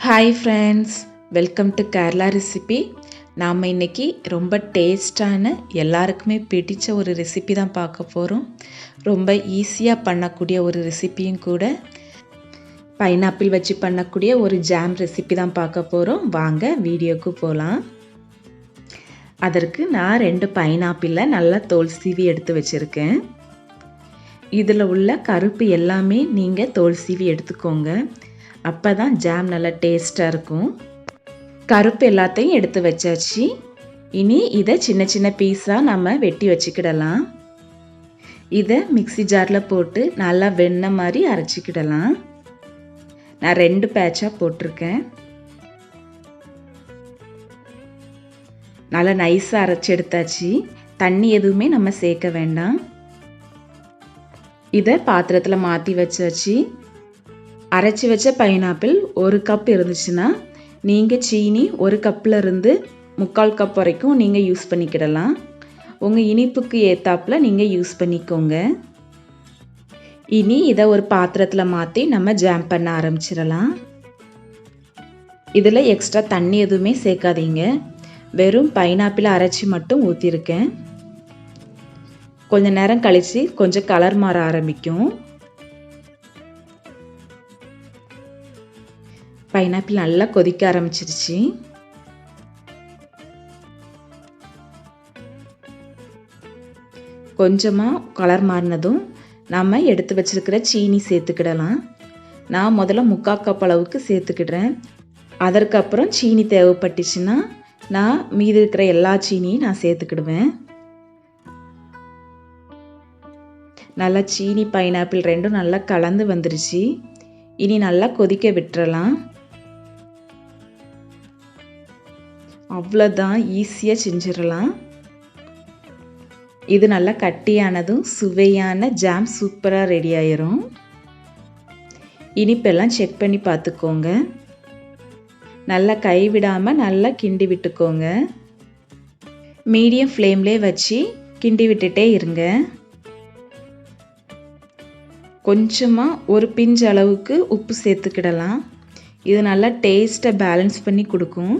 Hi friends, welcome to Kerala recipe. நாம் இன்றைக்கி ரொம்ப டேஸ்டான எல்லாருக்குமே பிடிச்ச ஒரு ரெசிபி தான் பார்க்க போகிறோம். ரொம்ப ஈஸியாக பண்ணக்கூடிய ஒரு ரெசிபியும் கூட. பைனாப்பிள் வச்சு பண்ணக்கூடிய ஒரு ஜாம் ரெசிபி தான் பார்க்க போகிறோம். வாங்க வீடியோக்கு போகலாம். அதற்கு நான் 2 பைனாப்பிளை நல்லா தோல் சீவி எடுத்து வச்சுருக்கேன். இதில் உள்ள கருப்பு எல்லாமே நீங்கள் தோல் சீவி எடுத்துக்கோங்க. அப்போ தான் ஜாம் நல்லா டேஸ்ட்டாக இருக்கும். கருப்பு எல்லாத்தையும் எடுத்து வச்சாச்சு. இனி இதை சின்ன சின்ன பீஸாக நம்ம வெட்டி வச்சுக்கிடலாம். இதை மிக்ஸி ஜாரில் போட்டு நல்லா வெண்ணெய் மாதிரி அரைச்சிக்கிடலாம். நான் 2 பேட்சாக போட்டிருக்கேன். நல்லா நைஸாக அரைச்சி எடுத்தாச்சு. தண்ணி எதுவுமே நம்ம சேர்க்க வேண்டாம். இதை பாத்திரத்தில் மாற்றி வச்சாச்சு. அரைச்சி வச்ச பைனாப்பிள் 1 கப் இருந்துச்சுன்னா நீங்கள் சீனி 1 கப்பில் இருந்து 3/4 கப் வரைக்கும் நீங்கள் யூஸ் பண்ணிக்கிடலாம். உங்கள் இனிப்புக்கு ஏற்றாப்பில் நீங்கள் யூஸ் பண்ணிக்கோங்க. இனி இதை ஒரு பாத்திரத்தில் மாற்றி நம்ம ஜாம் பண்ண ஆரம்பிச்சிடலாம். இதில் எக்ஸ்ட்ரா தண்ணி எதுவுமே சேர்க்காதீங்க. வெறும் பைனாப்பிளை அரைச்சி மட்டும் ஊற்றிருக்கேன். கொஞ்சம் நேரம் கழித்து கொஞ்சம் கலர் மாற ஆரம்பிக்கும். பைனாப்பிள் நல்லா கொதிக்க ஆரம்பிச்சிருச்சு. கொஞ்சமாக கலர் மாறினதும் நம்ம எடுத்து வச்சிருக்கிற சீனி சேர்த்துக்கிடலாம். நான் முதல்ல 3/4 கப் அளவுக்கு சேர்த்துக்கிடுறேன். அதற்கப்புறம் சீனி தேவைப்பட்டுச்சுன்னா நான் மீதி இருக்கிற எல்லா சீனியும் நான் சேர்த்துக்கிடுவேன். நல்லா சீனி பைனாப்பிள் 2ம் நல்லா கலந்து வந்துருச்சு. இனி நல்லா கொதிக்க விட்டுறலாம். அவ்வளோதான், ஈஸியாக செஞ்சிடலாம். இது நல்லா கட்டியானதும் சுவையான ஜாம் சூப்பராக ரெடி ஆயிரும். இனிப்பெல்லாம் செக் பண்ணி பார்த்துக்கோங்க. நல்லா கைவிடாமல் நல்லா கிண்டி விட்டுக்கோங்க. மீடியம் ஃப்ளேம்லேயே வச்சு கிண்டி விட்டுட்டே இருங்க. கொஞ்சமாக ஒரு பிஞ்ச் அளவுக்கு உப்பு சேர்த்துக்கிடலாம். இது நல்லா டேஸ்ட்டை பேலன்ஸ் பண்ணி கொடுக்கும்.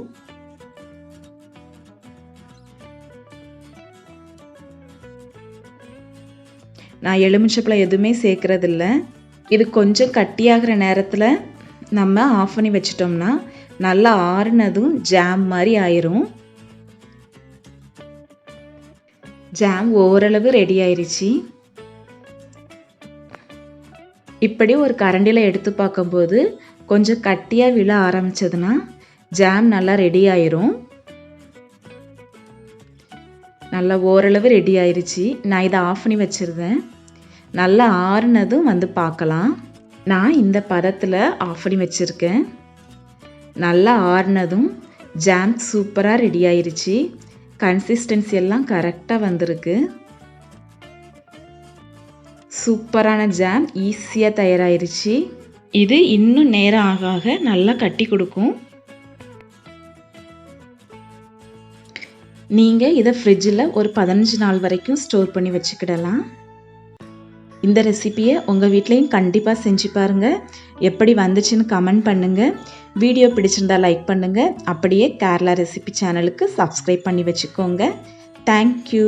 நான் எலுமிச்சப்பழம் எதுவுமே சேர்க்குறதில்ல. இது கொஞ்சம் கட்டியாகிற நேரத்தில் நம்ம ஆஃப் பண்ணி வச்சிட்டோம்னா நல்லா ஆறுனதும் ஜாம் மாதிரி ஆயிரும். ஜாம் ஓரளவு ரெடி ஆயிடுச்சு. இப்படி ஒரு கரண்டியில் எடுத்து பார்க்கும்போது கொஞ்சம் கட்டியாக விழ ஆரம்பிச்சதுன்னா ஜாம் நல்லா ரெடி ஆயிரும். நல்லா ஓரளவு ரெடி ஆயிடுச்சு. நான் இதை ஆஃப் பண்ணி வச்சுருந்தேன். நல்லா ஆறுனதும் வந்து பார்க்கலாம். நான் இந்த பதத்தில் ஆஃப் பண்ணி வச்சுருக்கேன். நல்லா ஆறுனதும் ஜாம் சூப்பராக ரெடி ஆயிடுச்சு. கன்சிஸ்டன்சி எல்லாம் கரெக்டாக வந்திருக்கு. சூப்பரான ஜாம் ஈஸியாக தயாராகிருச்சு. இது இன்னும் நேரம் ஆக ஆக நல்லா கட்டி கொடுக்கும். நீங்கள் இதை ஃப்ரிட்ஜில் ஒரு 15 நாள் வரைக்கும் ஸ்டோர் பண்ணி வச்சுக்கிடலாம். இந்த ரெசிபியை உங்கள் வீட்லேயும் கண்டிப்பாக செஞ்சு பாருங்கள். எப்படி வந்துச்சுன்னு கமெண்ட் பண்ணுங்கள். வீடியோ பிடிச்சிருந்தா லைக் பண்ணுங்கள். அப்படியே கேரளா ரெசிபி சேனலுக்கு சப்ஸ்கிரைப் பண்ணி வச்சுக்கோங்க. தேங்க்யூ.